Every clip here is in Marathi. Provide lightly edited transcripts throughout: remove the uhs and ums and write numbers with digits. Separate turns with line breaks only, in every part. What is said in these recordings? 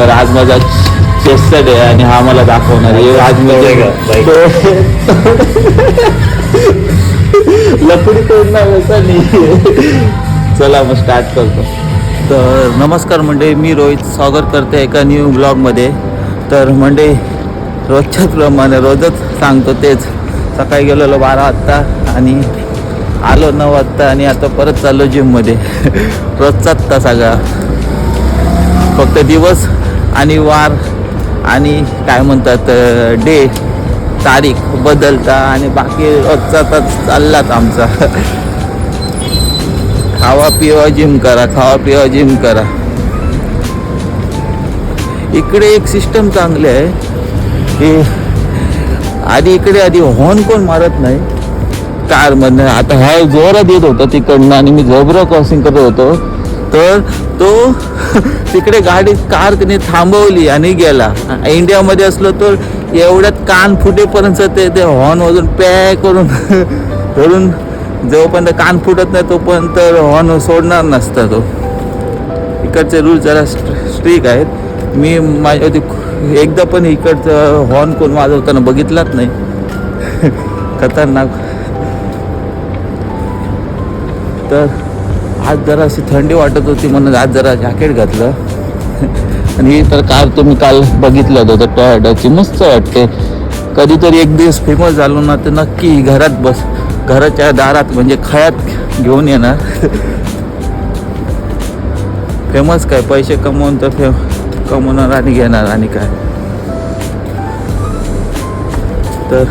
तर आज माझा चेस्टचा डे आणि हा मला दाखवणार आहे. आज मी लपडी तोडणार असं नाही. चला मग स्टार्ट करतो. तर नमस्कार मंडळी, मी रोहित स्वागत करते एका न्यू ब्लॉगमध्ये. तर मंडळी रोजच्याच प्रमाणे रोजच सांगतो तेच. सकाळी गेलेलो 12 वाजता आणि आलो 9 वाजता आणि आता परत चाललो जिममध्ये. रोजचाच का सगळा, फक्त दिवस आणि वार आणि काय म्हणतात डे तारीख बदलता आणि बाकी रोजचाच चाललाच आमचा. खावा पिवा जिम करा, खावा पिवा जिम करा. इकडे एक सिस्टम चांगली आहे की आधी हॉर्न कोण मारत नाही कारमधनं. आता हा जोरात येत होता तिकडनं आणि मी झेब्रा क्रॉसिंग करत होतो, तर तो तिकडे कार त्याने थांबवली आणि गेला. इंडियामध्ये असलो तर एवढ्यात कान फुटेपर्यंत ते हॉर्न वाजून पॅ करून धरून, जोपर्यंत कान फुटत नाही तोपर्यंत हॉर्न सोडणार नसता तो. इकडचे रूल जरा स्ट्रिक आहेत. मी माझ्या एकदा पण इकडचं हॉर्न कोण वाजवताना बघितलाच नाही. खतरनाक. तर आज जरा अशी थंडी वाटत होती म्हणून आज जरा जॅकेट घातलं. आणि ही तर कार तुम्ही काल बघितलं होतं टोयोटाची, मस्त वाटते. कधीतरी एक दिवस फेमस झालो ना तर नक्की घराच्या दारात म्हणजे खळ्यात घेऊन येणार. फेमस काय, पैसे कमवून तर कमवणार आणि घेणार आणि काय. तर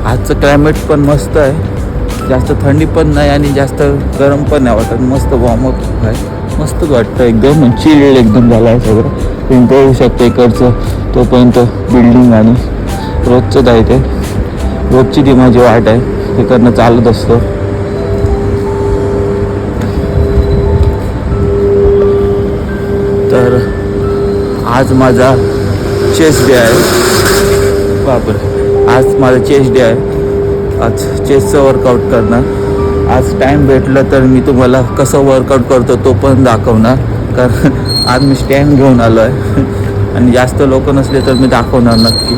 आजचं क्लायमेट पण मस्त आहे, जास्त थंडी पण नाही आणि जास्त गरम पण नाही वाटत. मस्त वॉर्मअप आहे, मस्तच वाटतं. एकदम चिल्ड एकदम झालं आहे सगळं. तुम्ही बघू शकता इकडचं तोपर्यंत बिल्डिंग आणि रोजचंच आहे ते. रोजची ती माझी वाट आहे, तिकडनं चालत असतो. तर आज माझा चेस्ट डे आहे. बापरे, आज माझा चेस्ट डे आहे. आज चेस्टचं वर्कआउट करणार. आज टाईम भेटलं तर मी तुम्हाला कसं वर्कआउट करतो तो पण दाखवणार. कारण आज मी स्टँड घेऊन आलो आहे आणि जास्त लोक नसले तर मी दाखवणार नक्की.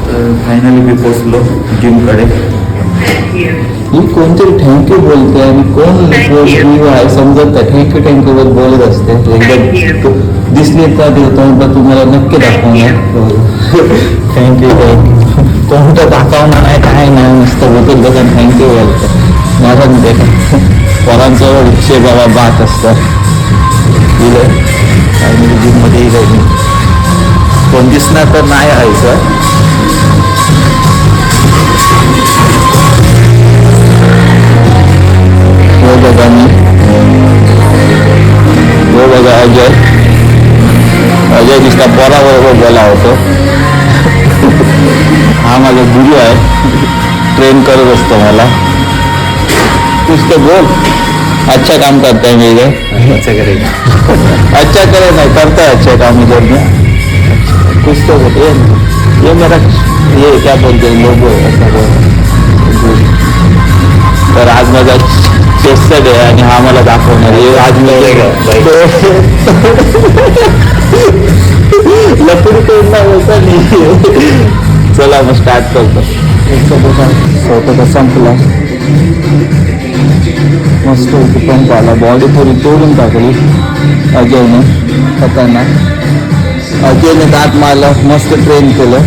तर फायनली मी पोचलो जिमकडे. ही कोणतरी थँक्यू बोलते आणि कोण आहे समजत नाही. थँक्यू बोलत असते. एकदम दिसले तर तुम्हाला नक्की दाखवणार. थँक्यू कोणतं दाखवणार नाही, काय नाही, नुसतं बोलत बघा थँक्यू बोलतं. मरण दे पोरांचं विषय बाबा बात असतं. दिलं आणि जिममध्ये येईल मी. कोण दिसणार तर नाही आहे सर. हो बघा मी, हो बघा अजय दिसता पोराबरोबर गेला होतो. हा माझा गुरु आहे, ट्रेन करत असतो मला. कुछ बोल, अच्छा काम करता है मेरे. अच्छा करेगा, अच्छा करे नहीं करता है अच्छा काम इधर में. कुछ तो बोलते ये मेरा ये क्या बोलते हैं लोगो ऐसा बोल. तर आज माझा चेस्टचा डे आणि हा मला दाखवणार आहे. आज मी लपडी तोडणार असं नाही. चला मग स्टार्ट करतो. स्वतःचा संपला, मस्त पंप आला. बॉडी थोडी तोडून टाकली अजयने. खतरनाक. अजयने दात मारला, मस्त ट्रेन केलं.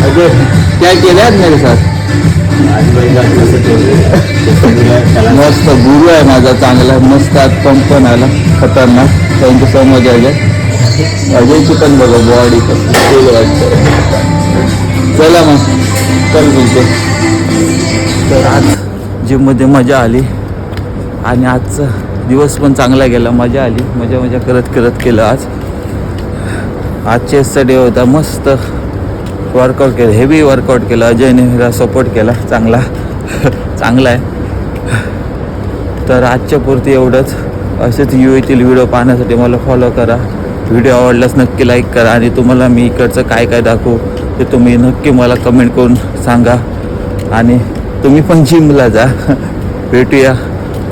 अजय क्या केलं आज मेरे साथ. मस्त गुरु आहे माझा चांगला. मस्त आज पंप पण आला, खतरनाक. Thank you so much Ajay. अजयची पण बघा बॉडी कसं वाटतं. चला मग चल बोलतो. तर आज जिममध्ये मजा आली आणि आजचा दिवस पण चांगला गेला. मजा आली, मजा करत केलं. आज चेस्टचा डे होता. मस्त वर्कआउट केलं, हेवी वर्कआउट केलं. अजयने मला सपोर्ट केला, चांगला आहे. तर आजच्या पुरती एवढंच. असेच येतील व्हिडिओ पाहण्यासाठी मला फॉलो करा. व्हिडिओ आवडल्यास नक्की लाईक करा आणि तुम्हाला मी इकडचं काय दाखवू ते तुम्ही नक्की मला कमेंट करून सांगा. आणि तुम्ही पण जिमला जा. भेटूया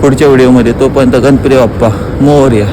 पुढच्या व्हिडिओमध्ये. तोपर्यंत गणपती बाप्पा मोरया.